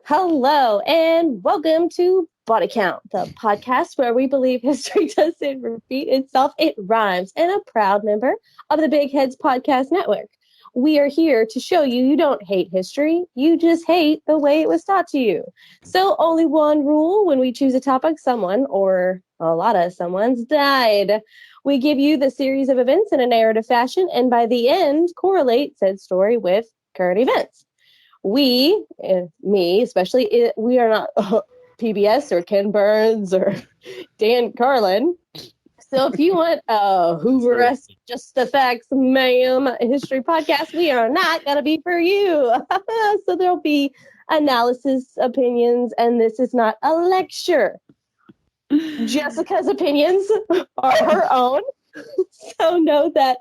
Hello, and welcome to Body Count, the podcast where we believe history doesn't repeat itself, it rhymes, and a proud member of the Big Heads Podcast Network. We are here to show you don't hate history, you just hate the way it was taught to you. So, only one rule when we choose a topic: someone, or a lot of someone's died. We give you the series of events in a narrative fashion, and by the end, correlate said story with current events. We, me especially, we are not PBS or Ken Burns or Dan Carlin. So if you want Hoover-esque Just the Facts, ma'am, history podcast, we are not going to be for you. So there'll be analysis, opinions, and this is not a lecture. Jessica's opinions are her own. So know that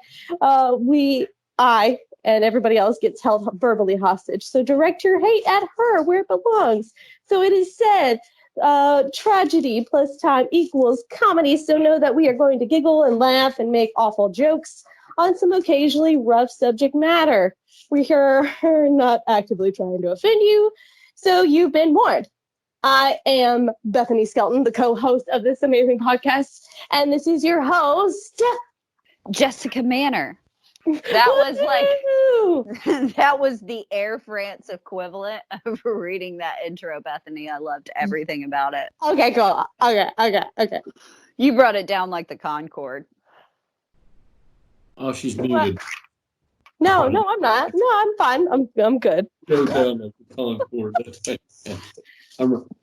I and everybody else gets held verbally hostage. So direct your hate at her where it belongs. So it is said, tragedy plus time equals comedy. So know that we are going to giggle and laugh and make awful jokes on some occasionally rough subject matter. We are not actively trying to offend you. So you've been warned. I am Bethany Skelton, the co-host of this amazing podcast. And this is your host, Jessica Manor. That was that was the Air France equivalent of reading that intro, Bethany. I loved everything about it. Okay, cool. Okay. You brought it down like the Concorde. Oh, she's muted. No, I'm not. No, I'm fine. I'm good. Go down the Concorde.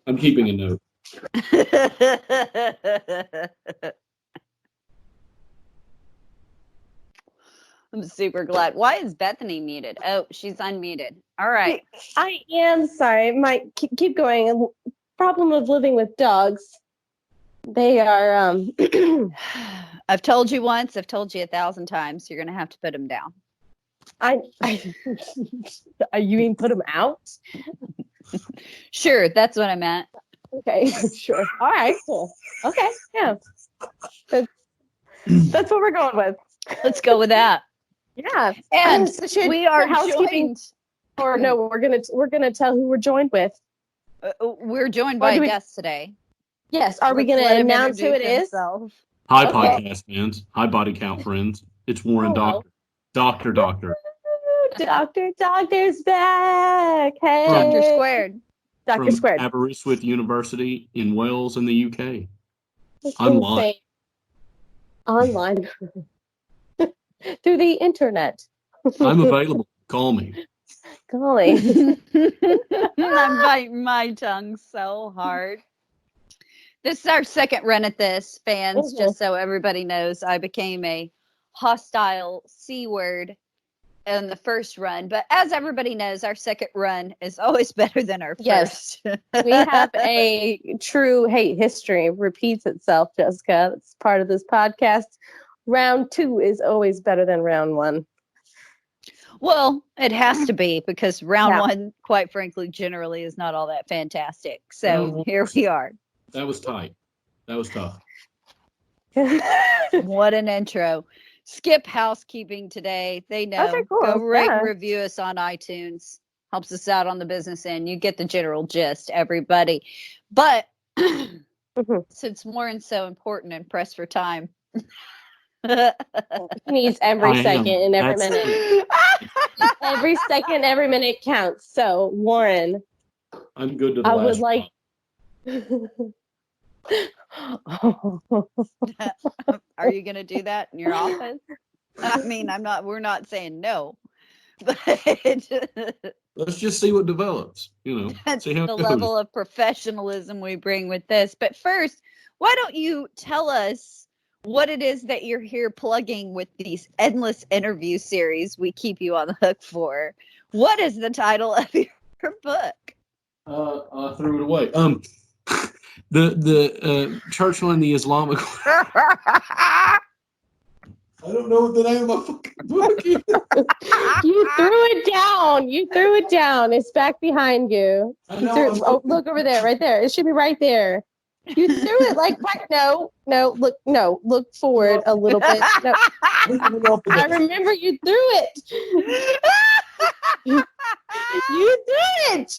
I'm keeping a note. I'm super glad. Why is Bethany muted? Oh, she's unmuted. All right. I am sorry. Keep going. Problem of living with dogs. They are. I've told you once. I've told you 1,000 times. You're gonna have to put them down. You mean put them out? Sure, that's what I meant. Okay, sure. All right, cool. Okay, yeah. That's what we're going with. Let's go with that. Yeah, and we are housekeeping. Or no, we're gonna tell who we're joined with. We're joined by a guest today. Yes, are we gonna announce who it is? Hi, podcast fans. Hi, Body Count friends. It's Warren Dockter. Dockter. Doctor's back. Hey, Doctor Squared. Doctor Squared. Aberystwyth University in Wales in the UK. Online. Through the internet. I'm available. Call me. Golly. I'm biting my tongue so hard. This is our second run at this, fans. Just so everybody knows, I became a hostile C word in the first run. But as everybody knows, our second run is always better than our first. Yes. We have a true hate history. Repeats itself, Jessica. It's part of this podcast. Round 2 is always better than round 1. Well, it has to be, because round 1, quite frankly, generally is not all that fantastic. So here we are. That was tight. That was tough. What an intro. Skip housekeeping today. They know. Okay, cool. Go rate and review us on iTunes. Helps us out on the business end. You get the general gist, everybody. But since Warren's so important and pressed for time, he needs every second and every minute. Every second, every minute counts. So, Warren, I'm good to the I last would like. Are you going to do that in your office? I mean, we're not saying no, but let's just see what develops, That's see how the it goes. level of professionalism we bring with this. But first, why don't you tell us what it is that you're here plugging with these endless interview series we keep you on the hook for? What is the title of your book? I threw it away. The Churchill and the Islamic. I don't know what the name of my fucking book is. You threw it down. It's back behind you. Look over there, right there. It should be right there. You threw it look forward a little bit. No. I remember you threw it. You did.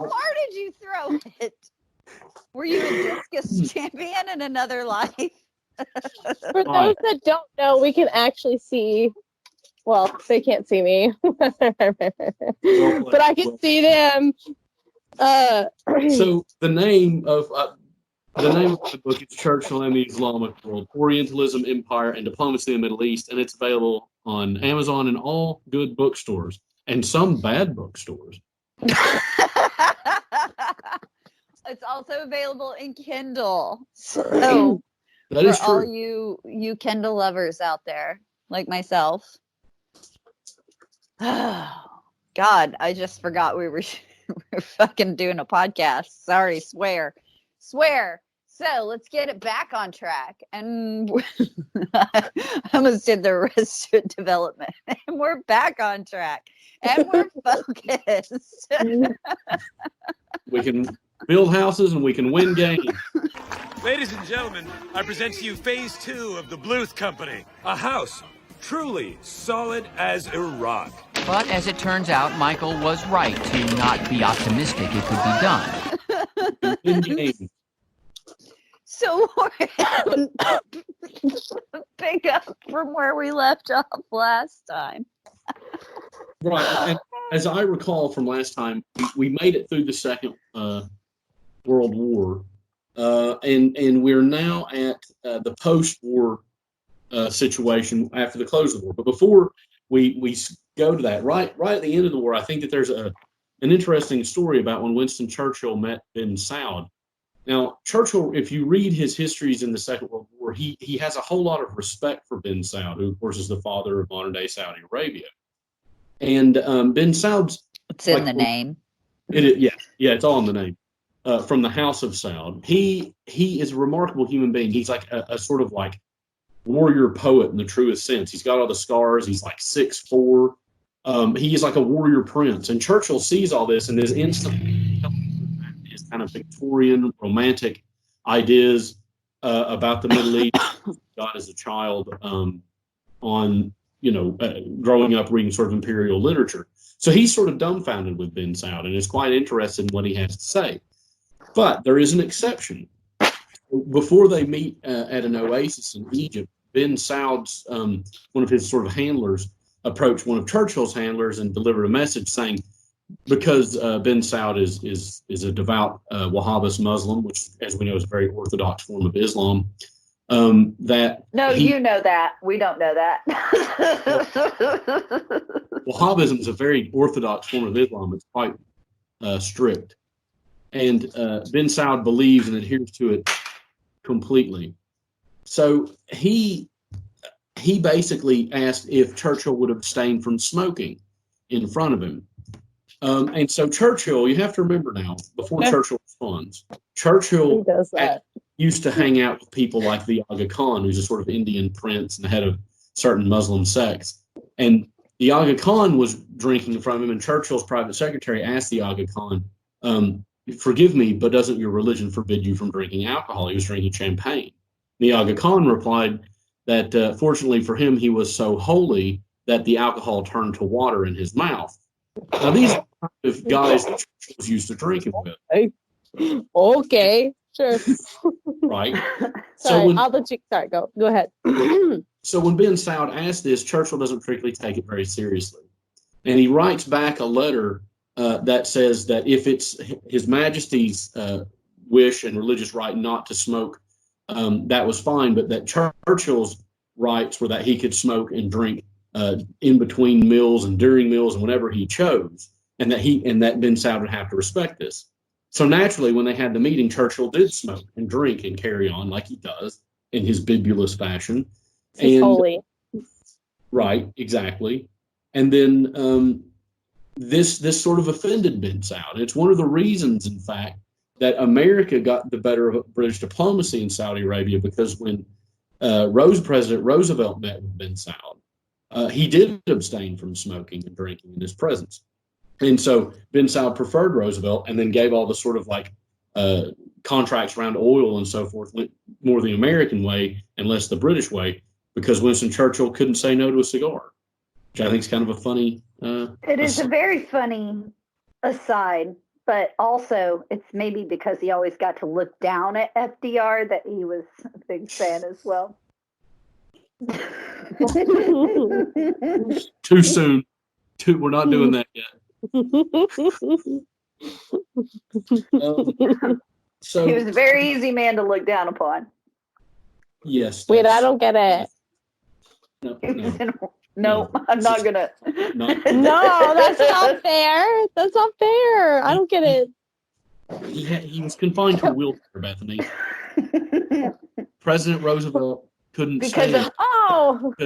far did you throw it? Were you a discus champion in another life? For those that don't know, we can actually see. Well, they can't see me, but I can see them. So the name of the book is Churchill and the Islamic World: Orientalism, Empire, and Diplomacy in the Middle East, and it's available on Amazon and all good bookstores and some bad bookstores. It's also available in Kindle. So That is for all true. you Kindle lovers out there, like myself. God, I just forgot we were fucking doing a podcast. Sorry, swear. So let's get it back on track. And I almost did the Arrested Development. And we're back on track. And we're focused. We can build houses and we can win games. Ladies and gentlemen, I present to you phase 2 of the Bluth Company. A house truly solid as a rock. But as it turns out, Michael was right to not be optimistic it could be done. Win games. So pick up from where we left off last time. Right. And as I recall from last time, we made it through the Second World War, and we're now at the post-war situation after the close of the war. But before we go to that, right at the end of the war, I think that there's an interesting story about when Winston Churchill met bin Saud. Now, Churchill, if you read his histories in the Second World War, he has a whole lot of respect for bin Saud, who, of course, is the father of modern-day Saudi Arabia. And bin Saud's... It's in the name. Yeah, it's all in the name. From the House of Saud. He is a remarkable human being. He's like a sort of like warrior poet in the truest sense. He's got all the scars. He's like 6'4". He is like a warrior prince. And Churchill sees all this and is instantly his kind of Victorian romantic ideas about the Middle East. God as a child on, growing up reading sort of imperial literature. So he's sort of dumbfounded with bin Saud and is quite interested in what he has to say. But there is an exception. Before they meet at an oasis in Egypt, bin Saud's, one of his sort of handlers, approached one of Churchill's handlers and delivered a message saying, because bin Saud is a devout Wahhabist Muslim, which, as we know, is a very orthodox form of Islam, that... No, you know that. We don't know that. Wahhabism is a very orthodox form of Islam. It's quite strict. And bin Saud believes and adheres to it completely. So he basically asked if Churchill would abstain from smoking in front of him. And so Churchill, you have to remember now, before Churchill responds, Churchill used to hang out with people like the Aga Khan, who's a sort of Indian prince and the head of certain Muslim sects. And the Aga Khan was drinking in front of him, and Churchill's private secretary asked the Aga Khan, forgive me, but doesn't your religion forbid you from drinking alcohol? He was drinking champagne. The Aga Khan replied that fortunately for him, he was so holy that the alcohol turned to water in his mouth. Now, these are the kind of guys that Churchill was used to drinking with. Okay, sure. Right. Sorry, I'll let you. Sorry, go ahead. So when bin Saud asked this, Churchill doesn't particularly take it very seriously. And he writes back a letter that says that if it's His Majesty's wish and religious right not to smoke, that was fine, but that Churchill's rights were that he could smoke and drink in between meals and during meals and whenever he chose, and that bin Saud would have to respect this. So naturally, when they had the meeting, Churchill did smoke and drink and carry on like he does in his bibulous fashion. He's holy. Right, exactly. And then this sort of offended bin Saud. It's one of the reasons, in fact, that America got the better of British diplomacy in Saudi Arabia, because when President Roosevelt met with bin Saud, he did abstain from smoking and drinking in his presence. And so bin Saud preferred Roosevelt and then gave all the sort of like contracts around oil and so forth, went more the American way and less the British way, because Winston Churchill couldn't say no to a cigar, which I think is kind of a funny... It is a very funny aside, but also it's maybe because he always got to look down at FDR that he was a big fan as well. Too soon. We're not doing that yet. So He was a very easy man to look down upon. Yes. Wait, I don't get it. No, I'm not gonna. No, that's not fair. That's not fair. I don't get it. He was confined to a wheelchair, Bethany. President Roosevelt couldn't because stand of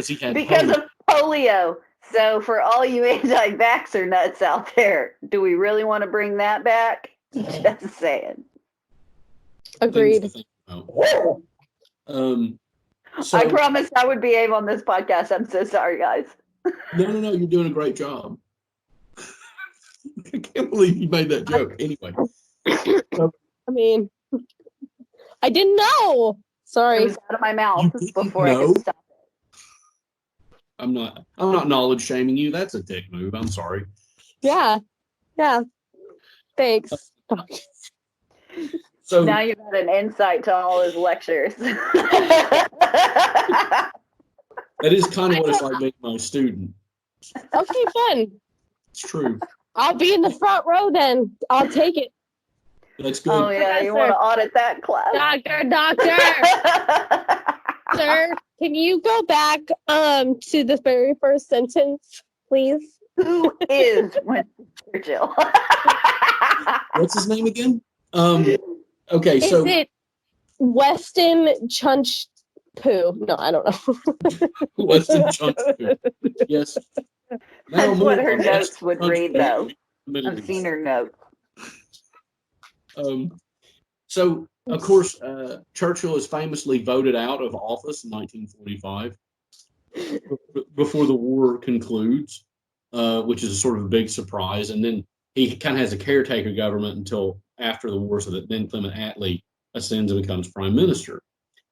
he had of polio. So for all you anti-vaxxer nuts out there, do we really want to bring that back? Just saying. Agreed. So, I promised I would behave on this podcast. I'm so sorry, guys. No, you're doing a great job. I can't believe you made that joke. Anyway. I mean, I didn't know. Sorry. It was out of my mouth before I could stop it. I'm not knowledge shaming you. That's a dick move. I'm sorry. Yeah. Thanks. So now you got an insight to all his lectures. That is kind of what it's like being my student. Okay, fun. It's true. I'll be in the front row then. I'll take it. That's good. Oh yeah, you want to audit that class? Doctor. Sir, can you go back to the very first sentence, please? Who is Winston Churchill? What's his name again? Okay, so is it Weston Chunchpoo? No, I don't know. Weston Chunchpoo. Yes. That's what her notes would read, though. I've seen her notes. So, of course, Churchill is famously voted out of office in 1945 before the war concludes, which is a sort of a big surprise. And then he kind of has a caretaker government until after the war, so that then Clement Attlee ascends and becomes prime minister.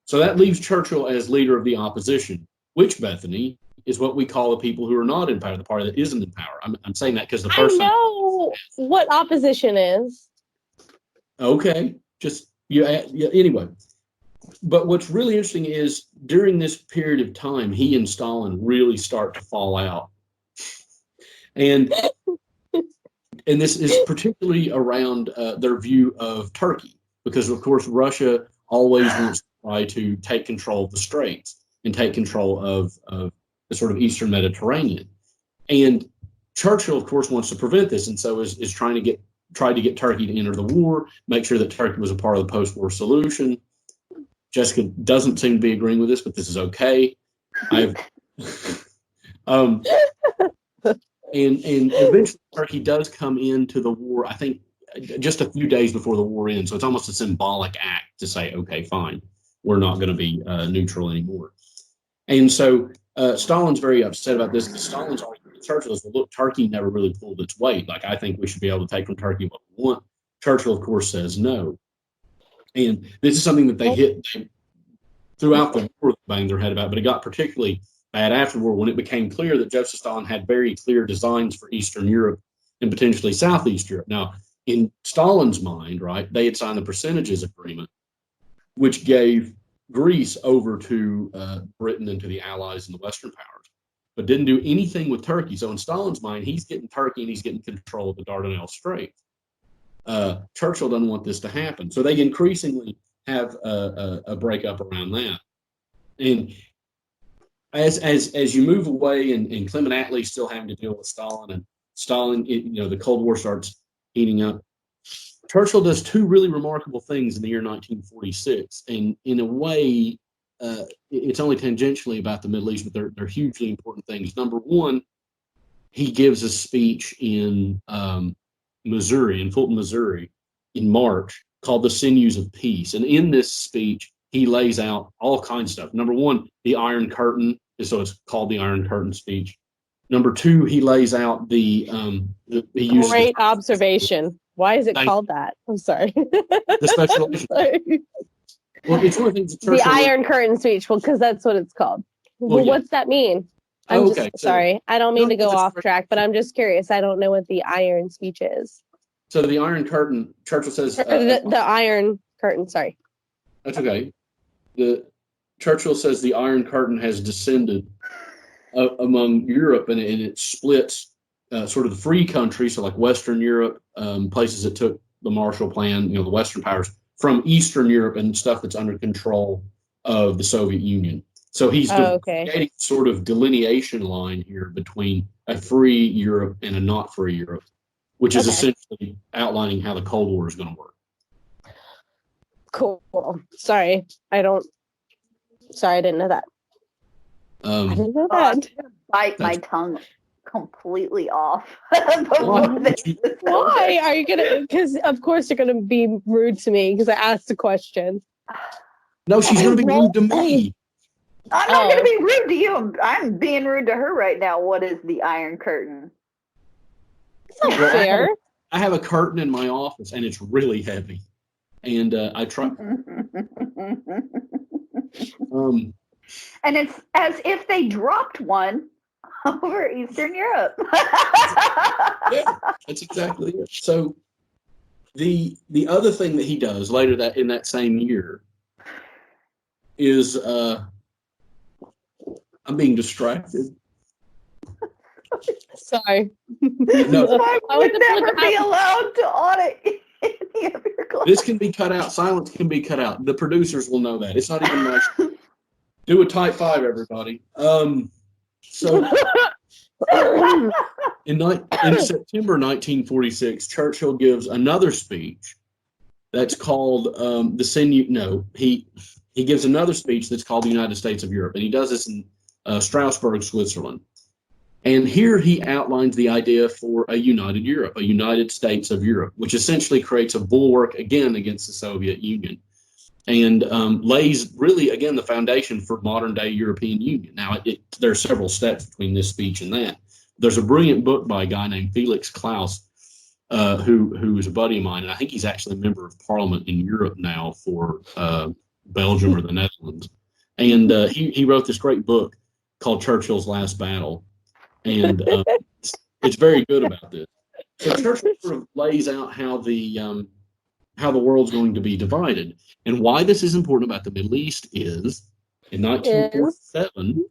So that leaves Churchill as leader of the opposition, which, Bethany, is what we call the people who are not in power, the party that isn't in power. I'm saying that because the person... I know what opposition is. Okay, anyway. But what's really interesting is during this period of time, he and Stalin really start to fall out. And this is particularly around their view of Turkey, because, of course, Russia always wants to try to take control of the Straits and take control of the sort of Eastern Mediterranean. And Churchill, of course, wants to prevent this, and so is tried to get Turkey to enter the war, make sure that Turkey was a part of the post-war solution. Jessica doesn't seem to be agreeing with this, but this is okay. And eventually Turkey does come into the war, I think, just a few days before the war ends. So it's almost a symbolic act to say, okay, fine, we're not going to be neutral anymore. And so Stalin's very upset about this, because Stalin's argument to Churchill is, well, look, Turkey never really pulled its weight. Like, I think we should be able to take from Turkey what we want. Churchill, of course, says no. And this is something that they hit throughout the war, banged their head about, but it got particularly bad after the war when it became clear that Joseph Stalin had very clear designs for Eastern Europe and potentially Southeast Europe. Now, in Stalin's mind, right, they had signed the Percentages Agreement, which gave Greece over to Britain and to the Allies and the Western powers, but didn't do anything with Turkey. So in Stalin's mind, he's getting Turkey and he's getting control of the Dardanelles Strait. Churchill doesn't want this to happen. So they increasingly have a breakup around that. And as you move away, and Clement Attlee still having to deal with Stalin, and Stalin, the Cold War starts heating up. Churchill does two really remarkable things in the year 1946, and in a way, it's only tangentially about the Middle East, but they're hugely important things. Number one, he gives a speech in Missouri, in Fulton, Missouri, in March, called "The Sinews of Peace," and in this speech, he lays out all kinds of stuff. Number one, the Iron Curtain, so it's called the Iron Curtain speech. Number two, he lays out great observation. Why is it called that? I'm sorry. The special election. Well, it's one of the things. The Iron Curtain speech. Well, because that's what it's called. Well, what's that mean? Sorry. I don't mean to go off track, but I'm just curious. I don't know what the Iron speech is. So the Iron Curtain, Churchill says... the Iron Curtain, sorry. That's okay. Churchill says the Iron Curtain has descended among Europe, and it splits sort of the free countries, so like Western Europe, places that took the Marshall Plan, the Western powers, from Eastern Europe and stuff that's under control of the Soviet Union. So he's creating sort of delineation line here between a free Europe and a not free Europe, which is essentially outlining how the Cold War is going to work. Cool. Sorry, I didn't know that. I didn't know that. I'm gonna bite my tongue completely off. Why are you gonna? Because of course you're gonna be rude to me because I asked a question. No, she's gonna be rude to me. I'm not gonna be rude to you. I'm being rude to her right now. What is the Iron Curtain? It's not fair. I have a curtain in my office, and it's really heavy. And I try. And it's as if they dropped one over Eastern Europe. Yeah, that's exactly it. So the other thing that he does later in that same year is I'm being distracted. Sorry. No, I would never be allowed to audit any of your clothes. This can be cut out. Silence can be cut out. The producers will know that. It's not even nice. Do a type 5, everybody. So in September 1946, Churchill gives another speech that's called he gives another speech that's called the United States of Europe, and he does this in Strasbourg, Switzerland. And here he outlines the idea for a united Europe, a United States of Europe, which essentially creates a bulwark again against the Soviet Union, and lays really, again, the foundation for modern day European Union. Now, there are several steps between this speech and that. There's a brilliant book by a guy named Felix Klaus, who is a buddy of mine, and I think he's actually a member of parliament in Europe now for Belgium or the Netherlands. And he wrote this great book called Churchill's Last Battle. And it's very good about this. So Churchill sort of lays out how the world's going to be divided, and why this is important about the Middle East is in 1947,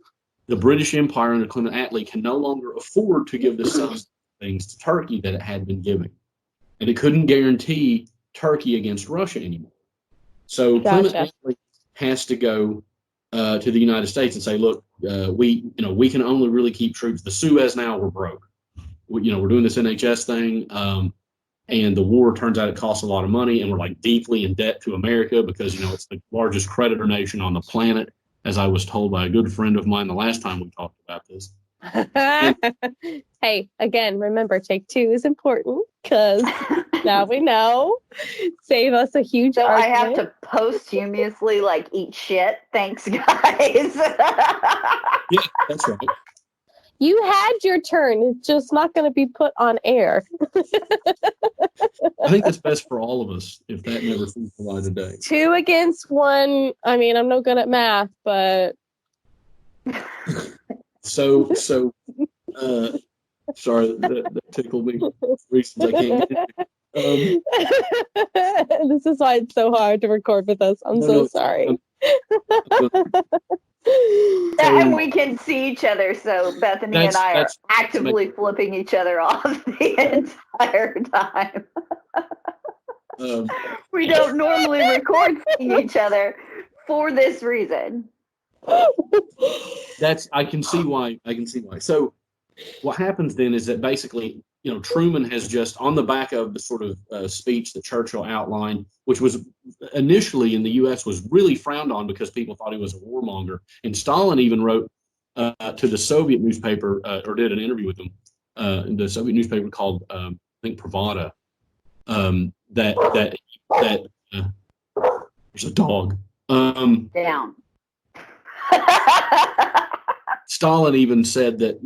the British Empire under Clement Attlee can no longer afford to give the same things to Turkey that it had been giving, and it couldn't guarantee Turkey against Russia anymore. So Clement Attlee has to go to the United States and say, look, we can only really keep troops. The Suez now, we're broke. We're doing this NHS thing, and the war turns out it costs a lot of money, and we're like deeply in debt to America because it's the largest creditor nation on the planet, as I was told by a good friend of mine the last time we talked about this. Hey, again, remember, take 2 is important because now we know. Save us a huge argument. I have to posthumously eat shit. Thanks, guys. Yeah, that's right. You had your turn. It's just not going to be put on air. I think that's best for all of us if that never sees the light of day. 2 against 1. I mean, I'm no good at math, but... So, sorry, that tickled me. Reasons I can't get it. This is why it's so hard to record with us. I'm so sorry. And we can see each other, so Bethany and I are actively flipping each other off the entire time. We don't normally record seeing each other for this reason. I can see why. So what happens then is that basically, Truman has just, on the back of the sort of speech that Churchill outlined, which was initially in the U.S. was really frowned on because people thought he was a warmonger. And Stalin even wrote to the Soviet newspaper, or did an interview with them, the Soviet newspaper called, I think, Pravda, that there's a dog. Down. Stalin even said that,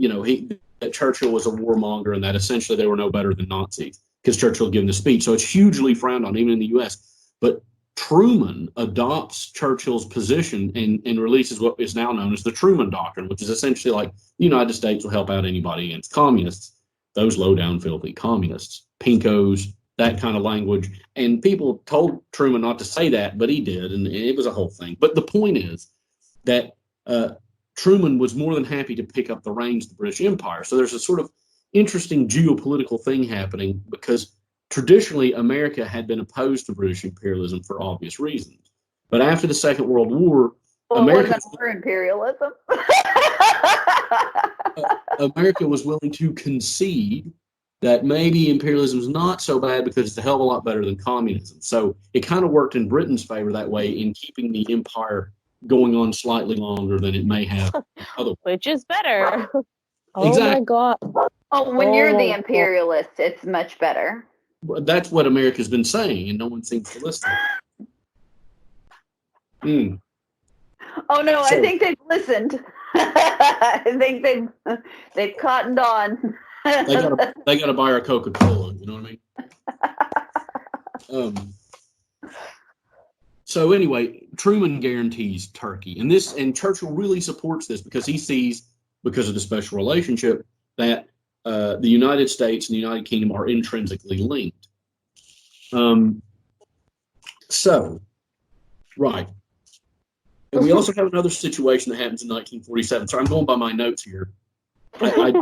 that Churchill was a warmonger and that essentially they were no better than Nazis because Churchill had given the speech. So it's hugely frowned on, even in the U.S. But Truman adopts Churchill's position and releases what is now known as the Truman Doctrine, which is essentially like the United States will help out anybody against communists, those low-down, filthy communists, pinkos, that kind of language. And people told Truman not to say that, but he did, and it was a whole thing. But the point is that Truman was more than happy to pick up the reins of the British Empire. So there's a sort of interesting geopolitical thing happening because traditionally America had been opposed to British imperialism for obvious reasons. But after the Second World War, America was willing to concede that maybe imperialism is not so bad because it's a hell of a lot better than communism. So it kind of worked in Britain's favor that way in keeping the empire going on slightly longer than it may have otherwise. Which is better. Exactly. Oh my God. Oh, when you're the imperialist, it's much better. That's what America's been saying, and no one seems to listen. Oh no, I think they've listened. I think they've cottoned on. they gotta buy our Coca-Cola, you know what I mean? So anyway, Truman guarantees Turkey, and Churchill really supports this because he sees, because of the special relationship, that the United States and the United Kingdom are intrinsically linked. Right. And we also have another situation that happens in 1947. So I'm going by my notes here. I'm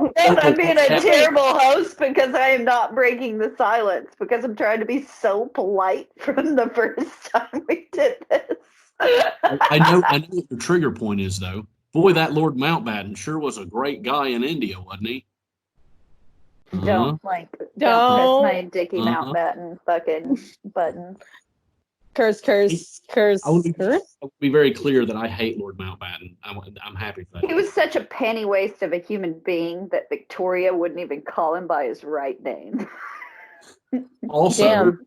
being a terrible host because I am not breaking the silence because I'm trying to be so polite from the first time we did this. I know what the trigger point is, though. Boy, that Lord Mountbatten sure was a great guy in India, wasn't he? Don't press my Dickie Mountbatten fucking button. Curse. I would be very clear that I hate Lord Mountbatten. I'm happy for that. He was such a penny waste of a human being that Victoria wouldn't even call him by his right name. Also,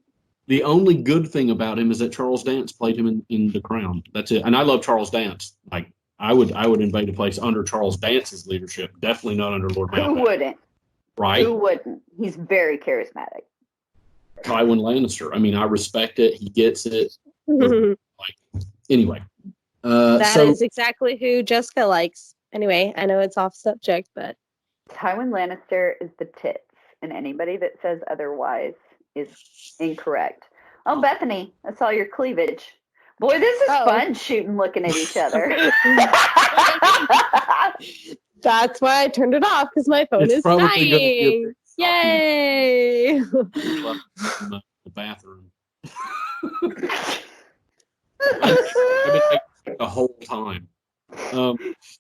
the only good thing about him is that Charles Dance played him in The Crown. That's it. And I love Charles Dance. Like I would invade a place under Charles Dance's leadership. Definitely not under Lord Mountbatten. Who wouldn't? Right? Who wouldn't? He's very charismatic. Tywin Lannister. I mean, I respect it. He gets it. Anyway. That is exactly who Jessica likes. Anyway, I know it's off subject, but Tywin Lannister is the tits, and anybody that says otherwise is incorrect. Oh, Bethany, I saw your cleavage. Boy, this is fun shooting, looking at each other. That's why I turned it off because my phone is dying. Yay! The bathroom. I've been taking the whole time.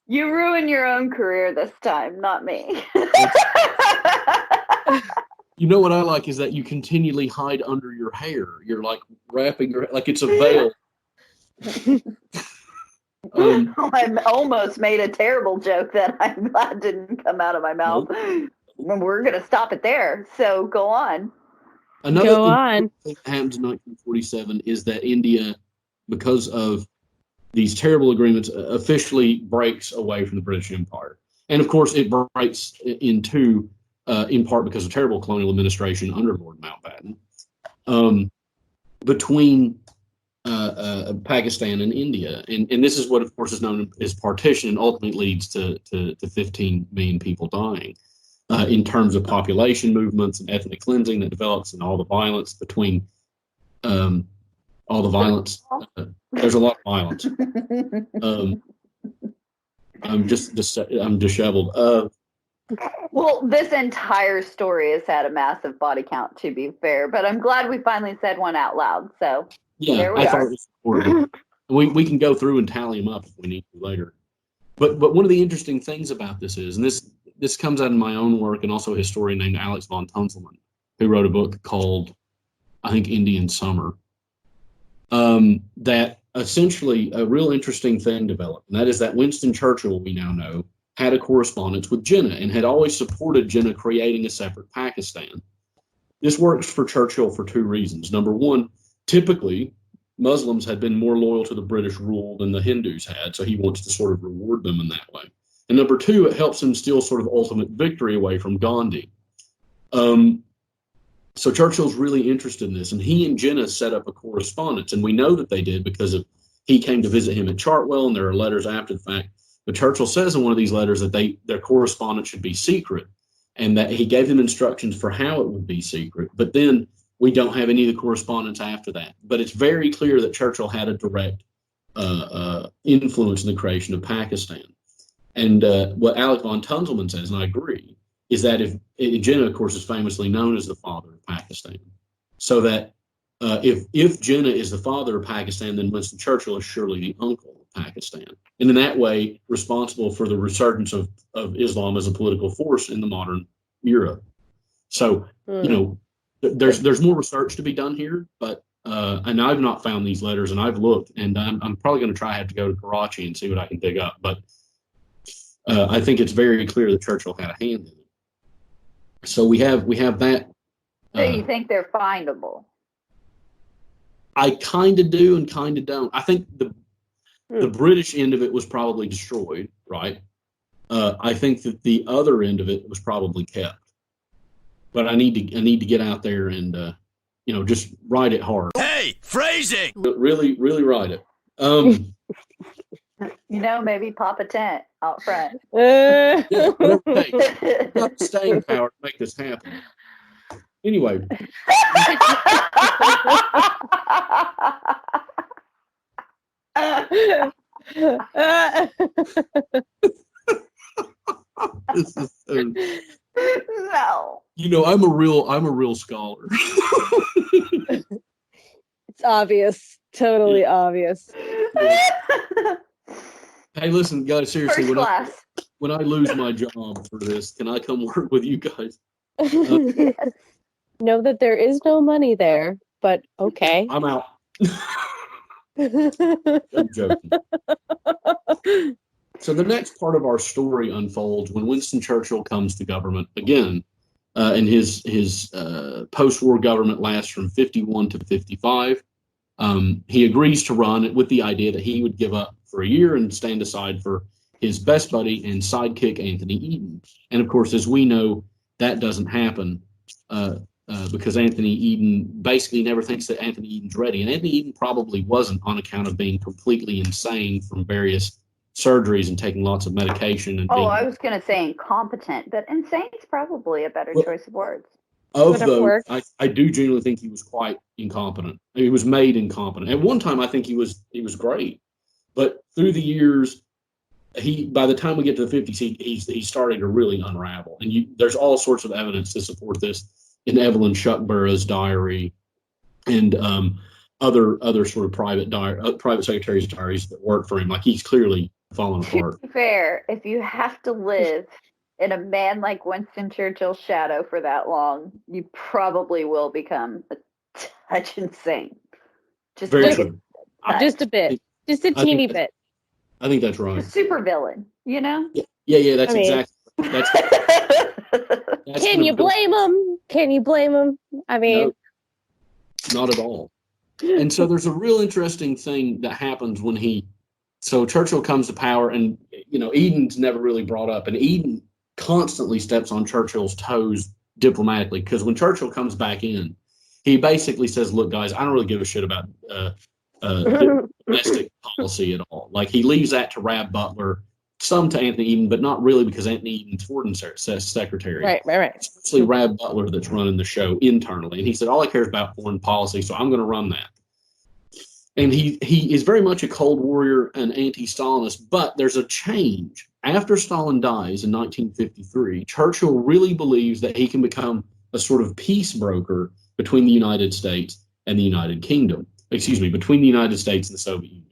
You ruin your own career this time, not me. You know what I like is that you continually hide under your hair. You're like wrapping your like it's a veil. I almost made a terrible joke that I'm glad didn't come out of my mouth. Nope. We're going to stop it there. So go on. Another thing that happened in 1947 is that India, because of these terrible agreements, officially breaks away from the British Empire. And of course, it breaks in two, in part because of terrible colonial administration under Lord Mountbatten, between Pakistan and India. And this is what, of course, is known as partition and ultimately leads to 15 million people dying. In terms of population movements and ethnic cleansing that develops and all the violence between there's a lot of violence. I'm disheveled. Well, this entire story has had a massive body count, to be fair, but I'm glad we finally said one out loud. So there we are. Thought it was important. We can go through and tally them up if we need to later. But one of the interesting things about this is, and this comes out of my own work and also a historian named Alex von Tunzelmann, who wrote a book called, I think, Indian Summer, that essentially a real interesting thing developed. And that is that Winston Churchill, we now know, had a correspondence with Jinnah and had always supported Jinnah creating a separate Pakistan. This works for Churchill for two reasons. Number one, typically, Muslims had been more loyal to the British rule than the Hindus had, so he wants to sort of reward them in that way. And number two, it helps him steal sort of ultimate victory away from Gandhi. So Churchill's really interested in this, and he and Jinnah set up a correspondence, and we know that they did because he came to visit him at Chartwell, and there are letters after the fact. But Churchill says in one of these letters that their correspondence should be secret, and that he gave them instructions for how it would be secret. But then We don't have any of the correspondence after that. But it's very clear that Churchill had a direct influence in the creation of Pakistan. And what Alec von Tunzelman says, and I agree, is that if Jinnah, of course, is famously known as the father of Pakistan. So that if Jinnah is the father of Pakistan, then Winston Churchill is surely the uncle of Pakistan. And in that way, responsible for the resurgence of Islam as a political force in the modern era. So, there's more research to be done here, but and I've not found these letters, and I've looked, and I'm probably going to have to go to Karachi and see what I can dig up. But I think it's very clear that Churchill had a hand in it. So we have that. So you think they're findable? I kind of do and kind of don't. I think the British end of it was probably destroyed, right? I think that the other end of it was probably kept. But I need to get out there and just write it hard. Hey, phrasing! Really, really write it. Maybe pop a tent out front. Whatever it takes. Got the staying power to make this happen. Anyway. This is so... No. I'm a real scholar. It's obvious. Totally obvious. Hey, listen, guys, seriously, First class. when I lose my job for this, can I come work with you guys? Know that there is no money there, but okay. I'm out. I'm joking. So the next part of our story unfolds when Winston Churchill comes to government again, and his post-war government lasts from 51 to 55. He agrees to run with the idea that he would give up for a year and stand aside for his best buddy and sidekick, Anthony Eden. And of course, as we know, that doesn't happen because Anthony Eden basically never thinks that Anthony Eden's ready. And Anthony Eden probably wasn't, on account of being completely insane from various surgeries and taking lots of medication. And I was going to say incompetent, but insane is probably a better choice of words. Of those, I do genuinely think he was quite incompetent. He was made incompetent. At one time, I think he was great, but through the years, by the time we get to the 50s, he's starting to really unravel. And there's all sorts of evidence to support this in Evelyn Shuckborough's diary and other sort of private secretaries' diaries that work for him. Like, he's clearly fallen apart. To be fair, if you have to live in a man like Winston Churchill's shadow for that long, you probably will become a touch insane. Just Very like true. Just a bit. Just a teeny bit. I think that's right. A super villain, Yeah, that's exactly. That's Can you blame him? Can you blame him? I mean, no, not at all. And so there's a real interesting thing that happens when so Churchill comes to power, and Eden's never really brought up, and Eden constantly steps on Churchill's toes diplomatically, because when Churchill comes back in, he basically says, "Look, guys, I don't really give a shit about domestic policy at all." Like, he leaves that to Rab Butler, some to Anthony Eden, but not really, because Anthony Eden's foreign secretary. Right. It's actually Rab Butler that's running the show internally. And he said, all I care is about foreign policy, so I'm going to run that. And he is very much a Cold Warrior and anti-Stalinist, but there's a change. After Stalin dies in 1953, Churchill really believes that he can become a sort of peace broker between the United States and the United Kingdom. Between the United States and the Soviet Union.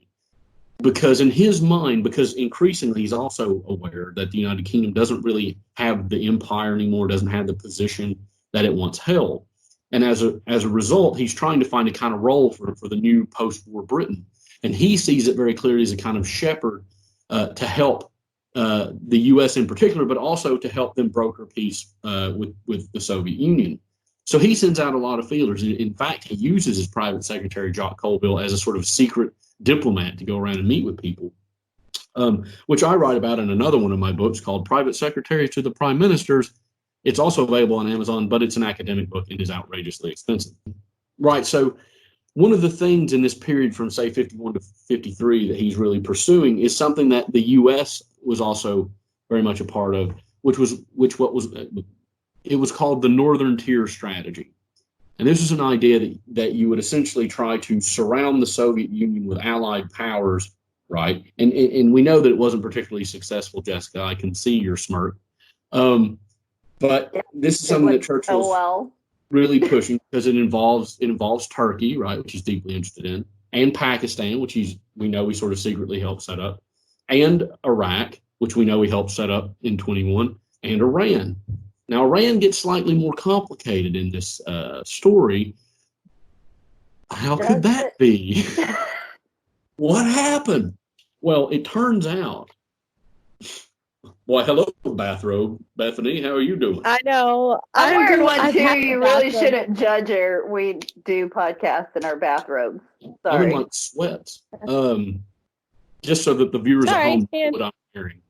Because in his mind, because increasingly he's also aware that the United Kingdom doesn't really have the empire anymore, doesn't have the position that it once held. And as a result, he's trying to find a kind of role for the new post-war Britain. And he sees it very clearly as a kind of shepherd to help the U.S. in particular, but also to help them broker peace with the Soviet Union. So he sends out a lot of feelers. In fact, he uses his private secretary, Jock Colville, as a sort of secret diplomat to go around and meet with people, which I write about in another one of my books called Private Secretaries to the Prime Ministers. It's also available on Amazon, but it's an academic book and is outrageously expensive. Right, so one of the things in this period from, say, 51 to 53 that he's really pursuing is something that the U.S. was also very much a part of, it was called the Northern Tier Strategy. And this was an idea that you would essentially try to surround the Soviet Union with allied powers, right? And we know that it wasn't particularly successful, Jessica. I can see your smirk. But this is something that Churchill's really pushing because it involves Turkey, right, which he's deeply interested in, and Pakistan, which we know he sort of secretly helped set up, and Iraq, which we know he helped set up in 21, and Iran. Now, Iran gets slightly more complicated in this story. How could that be? What happened? Well, it turns out. Why, hello, bathrobe, Bethany. How are you doing? I know. I'm wearing one too. You really shouldn't judge her. We do podcasts in our bathrobes. Sorry. I'm in like sweats. Just so that the viewers at home know what I'm wearing.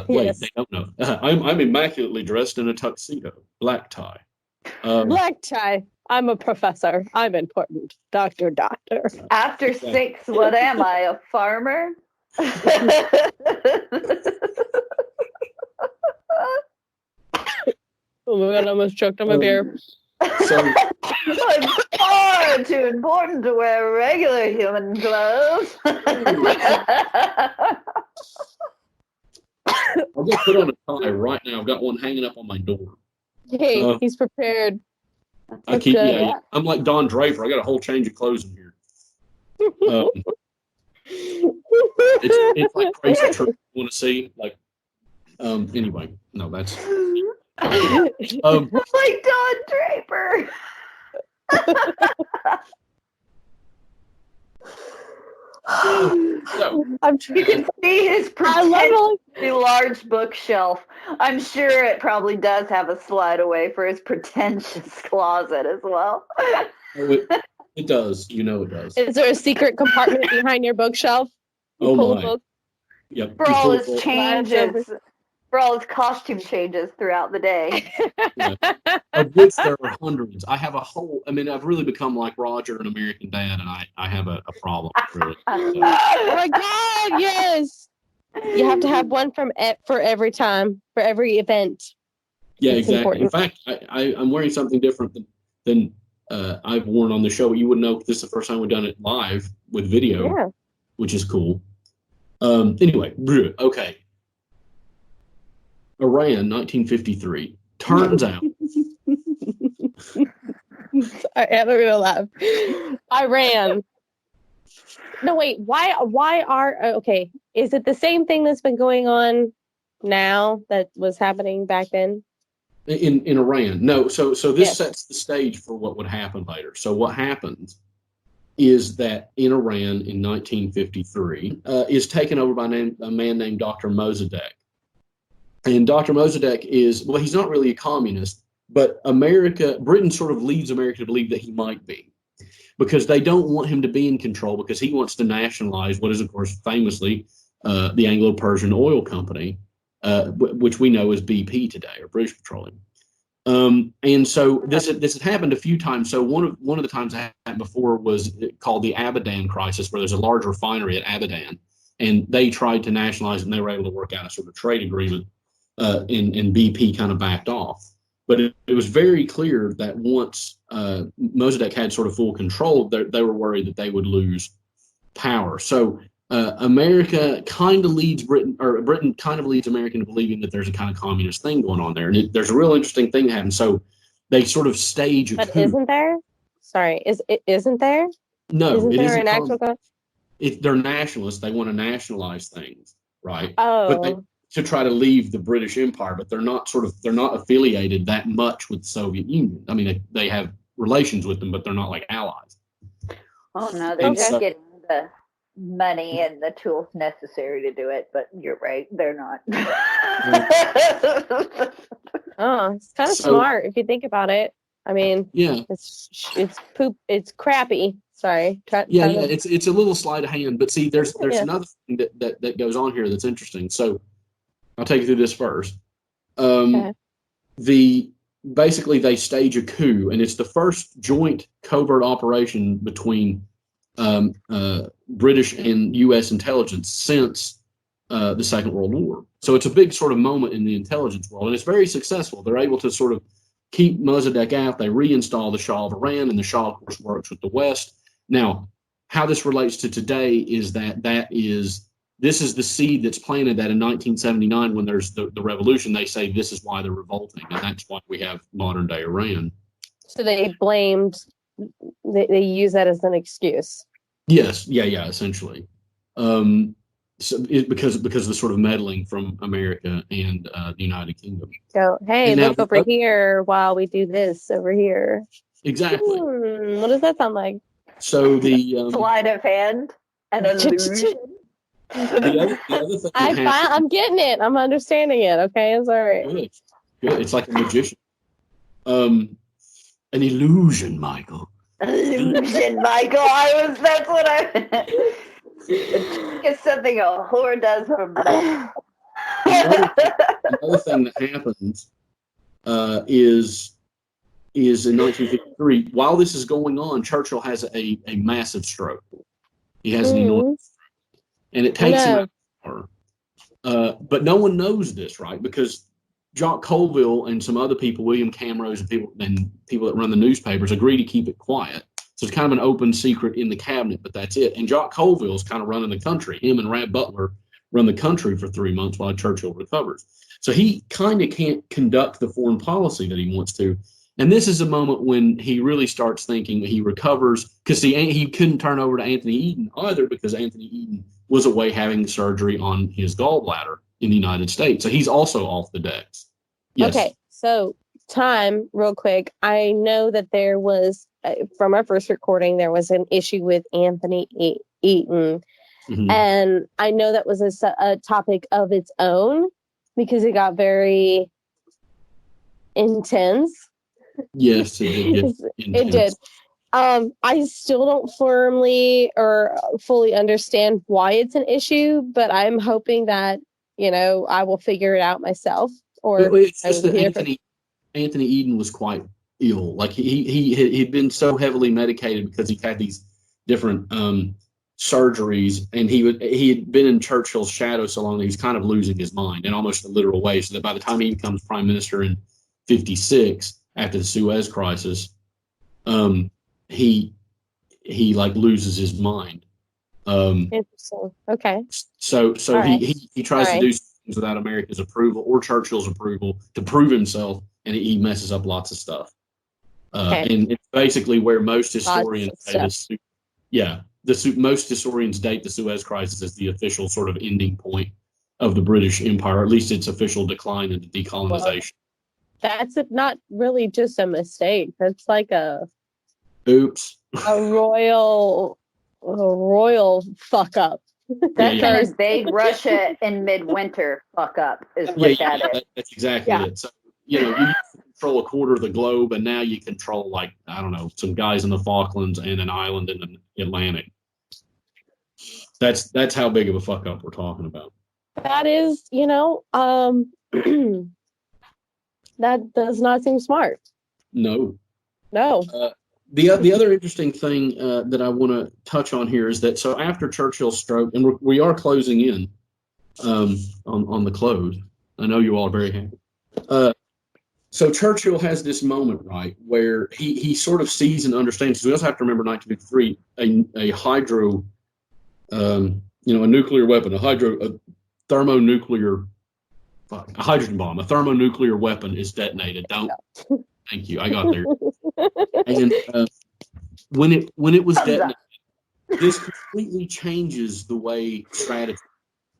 Wait, they don't know. I'm immaculately dressed in a tuxedo, black tie. Black tie. I'm a professor. I'm important. Dockter. After 6, what am I? A farmer? Oh my god, I almost choked on my beer. So it's far too important to wear regular human clothes. I'll just put on a tie right now. I've got one hanging up on my door. Hey, he's prepared. I'm like Don Draper. I got a whole change of clothes in here. It's like crazy church you want to see. Like, anyway, no, that's like Don Draper. So, you can see his pretentiously large bookshelf. I'm sure it probably does have a slide away for his pretentious closet as well. It does. You know it does. Is there a secret compartment behind your bookshelf? Oh my. Yep. For all his changes. For all his costume changes throughout the day. Yeah. Of which there are hundreds. I have I've really become like Roger, an American Dad, and I have a problem, really. So. Oh my God, yes. You have to have one for every time, for every event. Yeah, it's exactly. Important. In fact, I'm wearing something different than I've worn on the show. You would know this is the first time we've done it live with video, which is cool. Anyway, okay. Iran, 1953. Turns out. Sorry, I'm gonna laugh. Iran. No, wait. Why okay? Is it the same thing that's been going on now that was happening back then? In Iran, no. So this sets the stage for what would happen later. So what happens is that in Iran in 1953 is taken over by a man named Dr. Mossadegh. And Dr. Mossadegh he's not really a communist, but Britain sort of leads America to believe that he might be, because they don't want him to be in control, because he wants to nationalize what is, of course, famously the Anglo-Persian Oil Company, which we know as BP today, or British Petroleum. And so this had happened a few times. So one of the times that happened before was called the Abadan crisis, where there's a large refinery at Abadan, and they tried to nationalize it, and they were able to work out a sort of trade agreement. And BP kind of backed off. But it was very clear that once Mossadegh had sort of full control, they were worried that they would lose power. So America kind of leads Britain, or Britain kind of leads America into believing that there's a kind of communist thing going on there. And there's a real interesting thing that happens. So they sort of stage a coup. But isn't there? Sorry, isn't there? No, isn't there an actual coup? They're nationalists. They want to nationalize things, right? Oh. But to try to leave the British Empire, but they're not affiliated that much with the Soviet Union. I mean, they have relations with them, but they're not like allies. Oh no, they're just getting the money and the tools necessary to do it. But you're right, they're not. Oh, it's kind of smart if you think about it. I mean, it's poop. It's crappy. Sorry. It's a little sleight of hand, but see, there's another thing that goes on here that's interesting. So I'll take you through this first. Basically they stage a coup, and it's the first joint covert operation between British and U.S. intelligence since the Second World War. So it's a big sort of moment in the intelligence world, and it's very successful. They're able to sort of keep Mossadegh out. They reinstall the Shah of Iran, and the Shah, of course, works with the West. Now, how this relates to today is this is the seed that's planted that in 1979, when there's the revolution, they say this is why they're revolting, and that's why we have modern day Iran. So they they use that as an excuse. Yes, yeah, essentially. Because of the sort of meddling from America and the United Kingdom. So, hey, And now look over here while we do this over here. Exactly. What does that sound like? So the Sleight of hand, an illusion. the other thing I'm getting it. I'm understanding it. Okay, it's all right. Good. It's like a magician. An illusion, Michael. Illusion, Michael. That's what I. It's something a whore does for blood. Another thing that happens is in 1953, while this is going on, Churchill has a massive stroke. He has an enormous stroke, and it takes him out. But no one knows this, right? Because Jock Colville and some other people, William Camrose and people that run the newspapers, agree to keep it quiet. So it's kind of an open secret in the cabinet, but that's it. And Jock Colville's kind of running the country. Him and Rab Butler run the country for 3 months while Churchill recovers. So he kind of can't conduct the foreign policy that he wants to. And this is a moment when he really starts thinking that he recovers, because he couldn't turn over to Anthony Eden either, because Anthony Eden was away having surgery on his gallbladder in the United States. So he's also off the decks. Yes. Okay, so time, real quick. I know that there was, from our first recording, there was an issue with Anthony Eden. Mm-hmm. And I know that was a topic of its own, because it got very intense. Yes, it did. I still don't firmly or fully understand why it's an issue, but I'm hoping that, I will figure it out myself. Or it's just that Anthony Eden was quite ill. Like he'd been so heavily medicated because he had these different surgeries, and he had been in Churchill's shadow so long that he's kind of losing his mind in almost a literal way. So that by the time he becomes prime minister in 1956, after the Suez Crisis, he like loses his mind. Interesting. Okay. So he tries to do things without America's approval or Churchill's approval to prove himself, and he messes up lots of stuff. And it's basically where most historians most historians date the Suez Crisis as the official sort of ending point of the British Empire, or at least its official decline into decolonization. That's not really just a mistake. That's like a royal fuck up. That's a big Russia in midwinter fuck up is what that is. That's exactly it. So, you used to control a quarter of the globe, and now you control, like, I don't know, some guys in the Falklands and an island in the Atlantic. That's how big of a fuck up we're talking about. That is, that does not seem smart. No. The other interesting thing that I want to touch on here is that, so after Churchill's stroke, and we are closing in on the close. I know you all are very happy. So Churchill has this moment, right, where he sort of sees and understands, because we also have to remember 1953, a hydro, a nuclear weapon, a thermonuclear, a hydrogen bomb, a thermonuclear weapon is detonated. Thank you. I got there. And when it was detonated, this completely changes the way strategy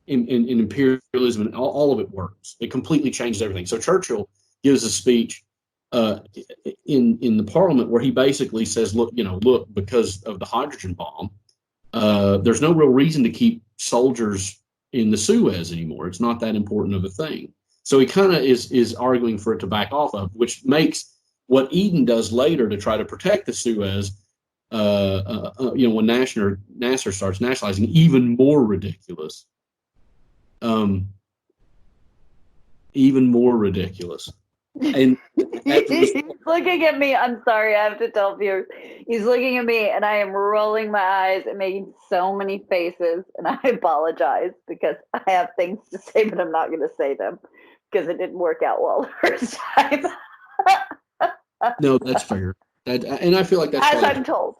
in imperialism and all of it works. It completely changes everything. So Churchill gives a speech in the Parliament where he basically says, look, because of the hydrogen bomb, there's no real reason to keep soldiers in the Suez anymore. It's not that important of a thing. So he kind of is arguing for it to back off of, which makes what Eden does later to try to protect the Suez, when Nasser starts nationalizing, even more ridiculous. Even more ridiculous. And he's looking at me. I'm sorry, I have to tell viewers. He's looking at me, and I am rolling my eyes and making so many faces. And I apologize because I have things to say, but I'm not going to say them because it didn't work out well the first time. No, that's fair. And I feel like that's As fair. I'm told.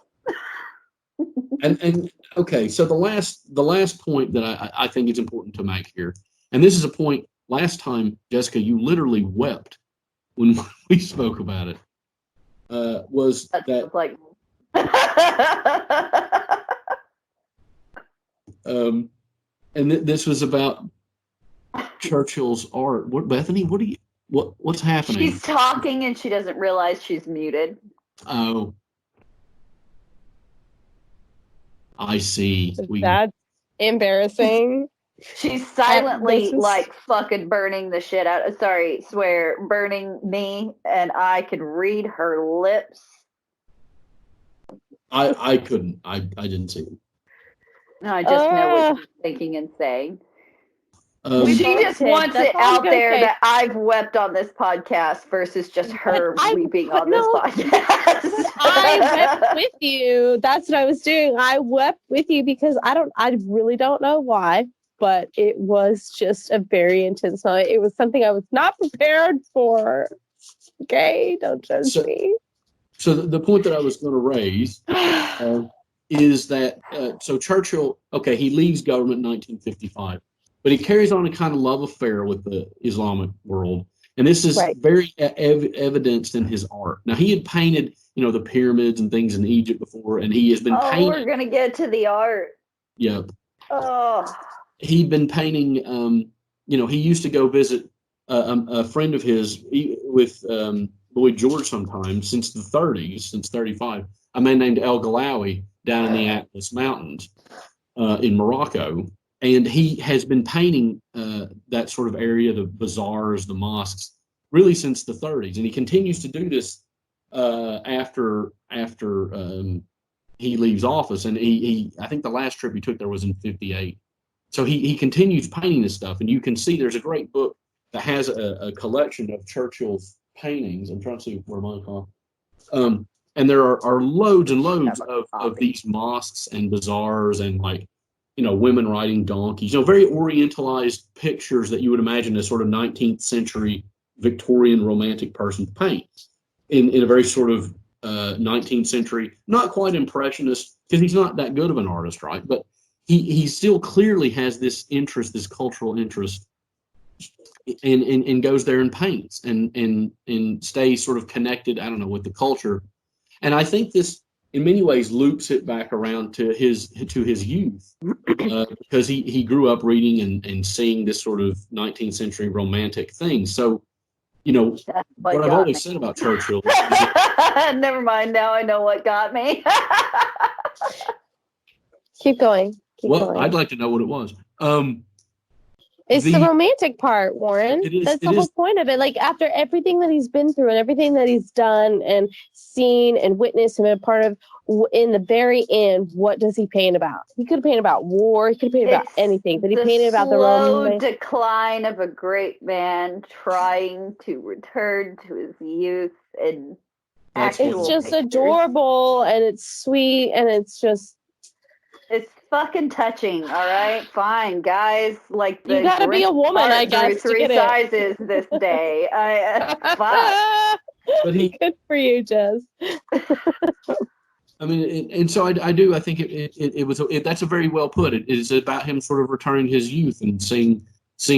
And okay, so the last point that I think is important to make here, and this is a point. Last time, Jessica, you literally wept when we spoke about it. Was that like? And this was about Churchill's art. What, Bethany? What's happening? She's talking and she doesn't realize she's muted. Oh, I see. That's embarrassing. She's silently This is- like fucking burning the shit out. Burning me, and I could read her lips. I couldn't. I didn't see it. No, I just know what she's thinking and saying. We She just wants it out there okay. that I've wept on this podcast versus just her weeping on this no. podcast. I wept with you. That's what I was doing. I wept with you because I really don't know why, but it was just a very intense moment. It was something I was not prepared for. Okay, don't judge me. So the point that I was going to raise is that so Churchill, okay, he leaves government in 1955, but he carries on a kind of love affair with the Islamic world, and this is very evidenced in his art. Now he had painted, the pyramids and things in Egypt before, and he has been painting. We're gonna get to the art. Yep. Oh. He'd been painting. He used to go visit a friend of his with Lloyd George sometimes since the 30s, since 35. A man named El Galawi down in the Atlas Mountains in Morocco. And he has been painting that sort of area, the bazaars, the mosques, really since the 30s. And he continues to do this after he leaves office. And I think the last trip he took there was in 58. So he continues painting this stuff. And you can see there's a great book that has a collection of Churchill's paintings. I'm trying to see where mine are. And there are loads and loads of these mosques and bazaars and women riding donkeys, very orientalized pictures that you would imagine a sort of 19th century Victorian romantic person paint in a very sort of 19th century, not quite impressionist, because he's not that good of an artist, right? But he still clearly has this interest, this cultural interest, and goes there and paints and stays sort of connected, I don't know, with the culture. And I think this, in many ways, loops it back around to his youth, because he grew up reading and seeing this sort of 19th century romantic thing. So, what I've always said about Churchill. Never mind. Now I know what got me. Keep going. I'd like to know what it was. It's the romantic part, Warren. That's the whole point of it. Like, after everything that he's been through and everything that he's done and seen and witnessed and been a part of, in the very end, what does he paint about? He could have painted about war. He could have painted about anything, but he painted about the slow decline of a great man trying to return to his youth. And it's just adorable, and it's sweet, and it's just... It's fucking touching, all right? Fine, guys. Like, you gotta be a woman, I guess, to get sizes this day. Fuck. But good for you, Jess. I mean, and so I do. I think that's a very well put. It is about him sort of returning his youth and seeing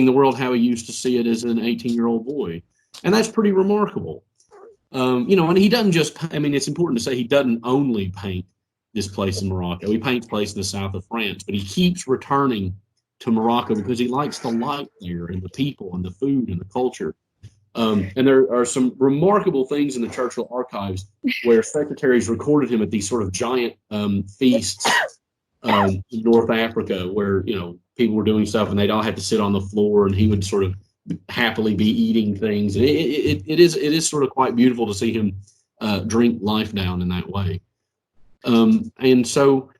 the world how he used to see it as an 18-year-old boy, and that's pretty remarkable. And he doesn't just. I mean, it's important to say he doesn't only paint this place in Morocco. He paints place in the south of France, but he keeps returning to Morocco because he likes the light there and the people and the food and the culture. And there are some remarkable things in the Churchill archives where secretaries recorded him at these sort of giant feasts in North Africa, where people were doing stuff and they'd all have to sit on the floor, and he would sort of happily be eating things. And it is sort of quite beautiful to see him drink life down in that way. And so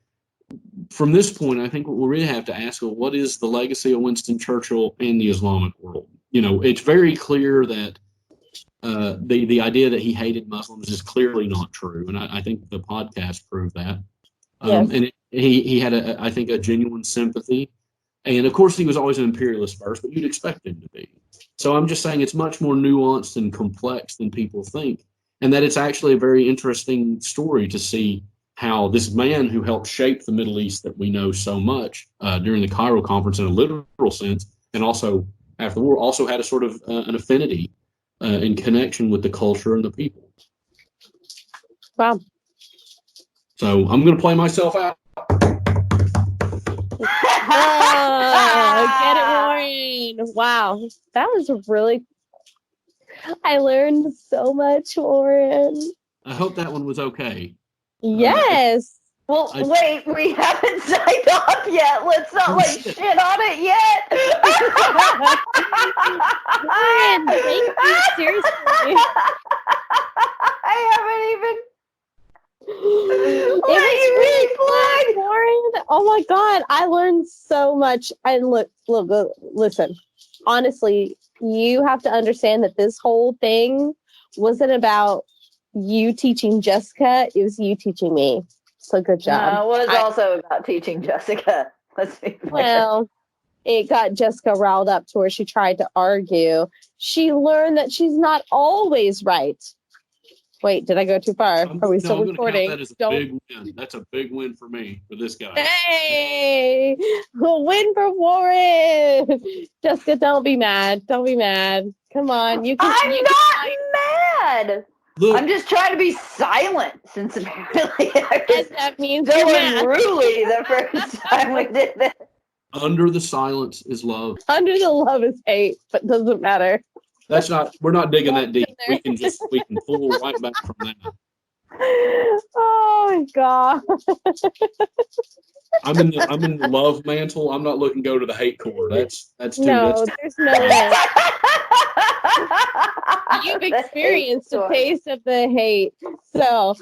from this point, I think what we really have to ask, well, what is the legacy of Winston Churchill in the Islamic world? It's very clear that the idea that he hated Muslims is clearly not true. And I think the podcast proved that. Yes. And he had, I think, a genuine sympathy. And of course, he was always an imperialist first, but you'd expect him to be. So I'm just saying it's much more nuanced and complex than people think. and that it's actually a very interesting story to see how this man who helped shape the Middle East that we know so much during the Cairo conference in a literal sense, and also after the war, also had a sort of an affinity in connection with the culture and the people. Wow. So I'm going to play myself out. Oh, get it, Warren. Wow. That was really, I learned so much, Warren. I hope that one was okay. Yes. Well, wait, we haven't signed off yet. Let's not shit on it yet. Warren, thank you, seriously. I haven't even. It was really fun, Warren. Oh my God, I learned so much. And look, listen. Honestly, you have to understand that this whole thing wasn't about you teaching Jessica. It was you teaching me. So good job. No, it was also about teaching Jessica. Let's be fair. Well, it got Jessica riled up to where she tried to argue. She learned that she's not always right. Wait, did I go too far? Are we still recording? That is a big win. That's a big win for me, for this guy. Hey, a win for Warren. Jessica, don't be mad. Don't be mad. Come on, you can. I'm not mad. Look, I'm just trying to be silent since apparently that means so you're mad. unruly the first time we did this. Under the silence is love. Under the love is hate, but doesn't matter. That's not. We're not digging that deep. We can pull right back from that. Oh my God. I'm in the love mantle. I'm not looking to go to the hate core. That's too. No, there's no way. You've experienced a taste of the hate, so.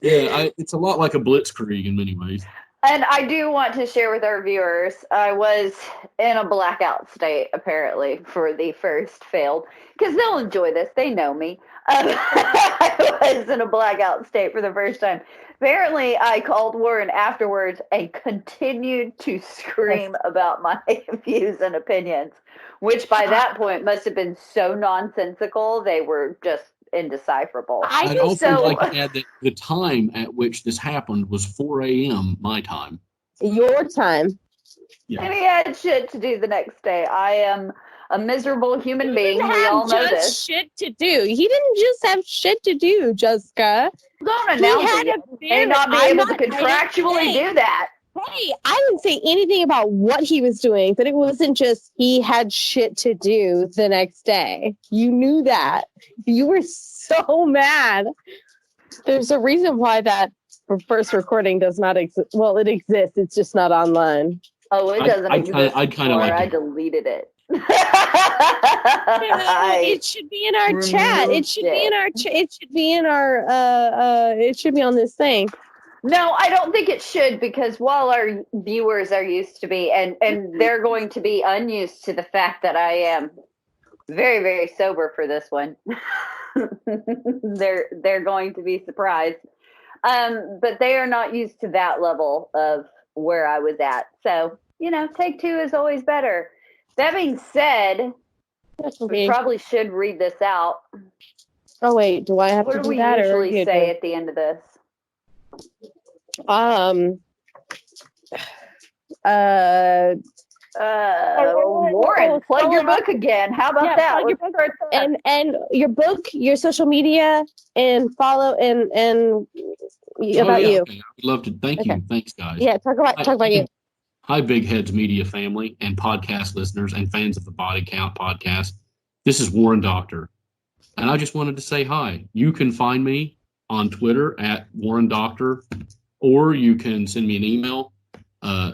Yeah, it's a lot like a blitzkrieg in many ways. And I do want to share with our viewers, I was in a blackout state, apparently, for the first failed, because they'll enjoy this. They know me. I was in a blackout state for the first time. Apparently, I called Warren afterwards and continued to scream about my views and opinions, which by that point must have been so nonsensical, they were just indecipherable. I'd also like to add that the time at which this happened was 4 a.m. my time. Your time. Yeah. And he had shit to do the next day. I am a miserable human being. We all know this. Shit to do. He didn't just have shit to do, Jessica. Don't announce it. May not be able to contractually do that. Hey, I didn't say anything about what he was doing, but it wasn't just he had shit to do the next day. You knew that. You were so mad. There's a reason why that first recording does not exist. Well, it exists. It's just not online. Oh, it doesn't exist. I'd kind of like I deleted it. It should be in our chat. It should be in our. It should be in our. It should be on this thing. No, I don't think it should, because while our viewers are used to be, and they're going to be unused to the fact that I am very, very sober for this one. they're going to be surprised. But they are not used to that level of where I was at. So, take two is always better. That being said, we probably should read this out. Oh wait, do I have to do that? What do we usually say at the end of this? Warren, plug your book again. How about that? Your book, and your book, your social media, and follow and about you. Okay. I'd love to. Thank you. Thanks, guys. Yeah, talk about you. Hi, Big Heads Media family and podcast listeners and fans of the Body Count podcast. This is Warren Dockter, and I just wanted to say hi. You can find me on Twitter at Warren Dockter, or you can send me an email.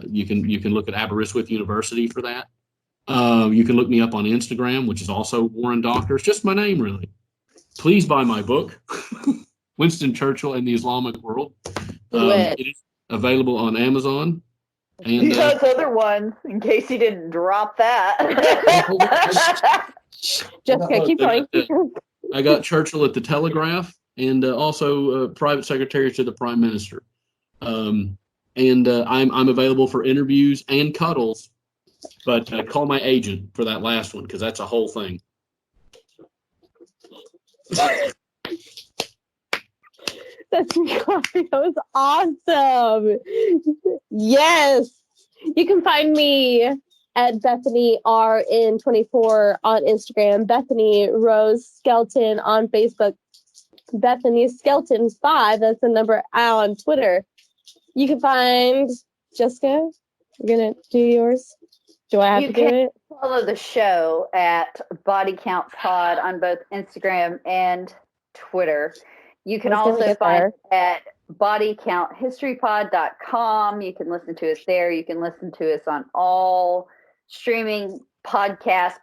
You can look at Aberystwyth University for that. You can look me up on Instagram, which is also Warren Dockter. It's just my name, really. Please buy my book, Winston Churchill and the Islamic World. It is available on Amazon. And he has other ones, in case he didn't drop that. Jessica, keep going. I got Churchill at the Telegraph, and also private secretary to the Prime Minister. I'm available for interviews and cuddles, but call my agent for that last one, because that's a whole thing. That's me clapping. That was awesome. Yes. You can find me at Bethany RN24 on Instagram, Bethany Rose Skelton on Facebook, Bethany Skelton 5, that's the number on Twitter. You can find Jessica. You're gonna do yours? Do I have to do it? Follow the show at Body Count Pod on both Instagram and Twitter. You can also find us at bodycounthistorypod.com. You can listen to us there. You can listen to us on all streaming podcast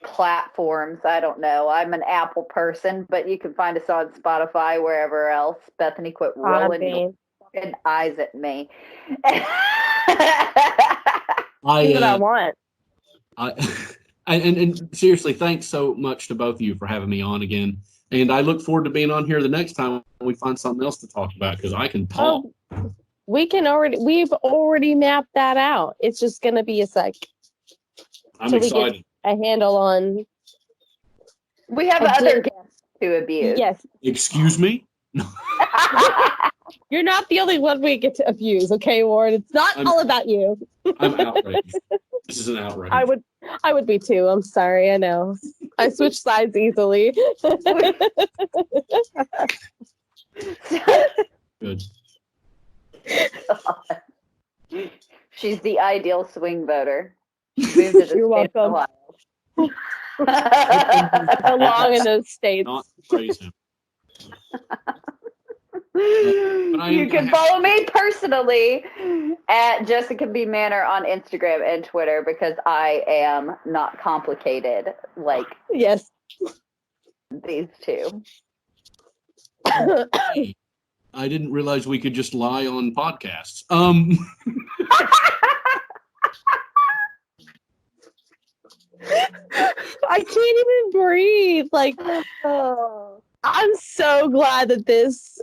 platforms. I don't know. I'm an Apple person, but you can find us on Spotify, wherever else. Bethany, quit rolling your fucking eyes at me. That's what I want. And seriously, thanks so much to both of you for having me on again. And I look forward to being on here the next time we find something else to talk about, because I can talk. We've already mapped that out. It's just going to be a sec. I'm excited. A handle on. We have other guests to abuse. Yes. Excuse me? You're not the only one we get to abuse, okay, Warren? It's not all about you. I'm outraged. This is an outrage. I would be too. I'm sorry. I know. I switch sides easily. Good. She's the ideal swing voter. You're welcome. Belong in those states. Not praise him. You can follow me personally at Jessica B. Manor on Instagram and Twitter, because I am not complicated like these two. I didn't realize we could just lie on podcasts. I can't even breathe. Like, I'm so glad that this,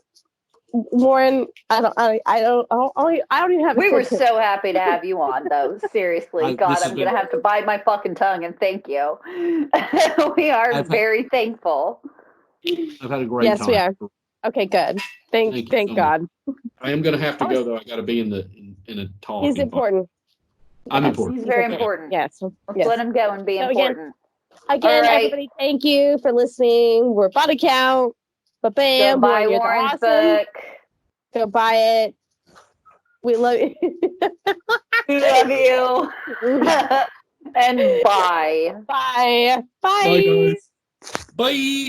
Warren. I don't even have. We were so happy to have you on, though. Seriously, God, I'm gonna have to bite my fucking tongue and thank you. We are very thankful. I've had a great time. Yes, we are. Okay, good. Thank God. I am gonna have to go though. I got to be in a talk. He's important. I'm important. He's very important. Yes. Let's let him go and be important. Again, everybody, thank you for listening. We're Body Count. Ba-bam. Go buy Warren's book. Go buy it. We love you. We love you. And bye. Bye. Bye. Bye, guys. Bye.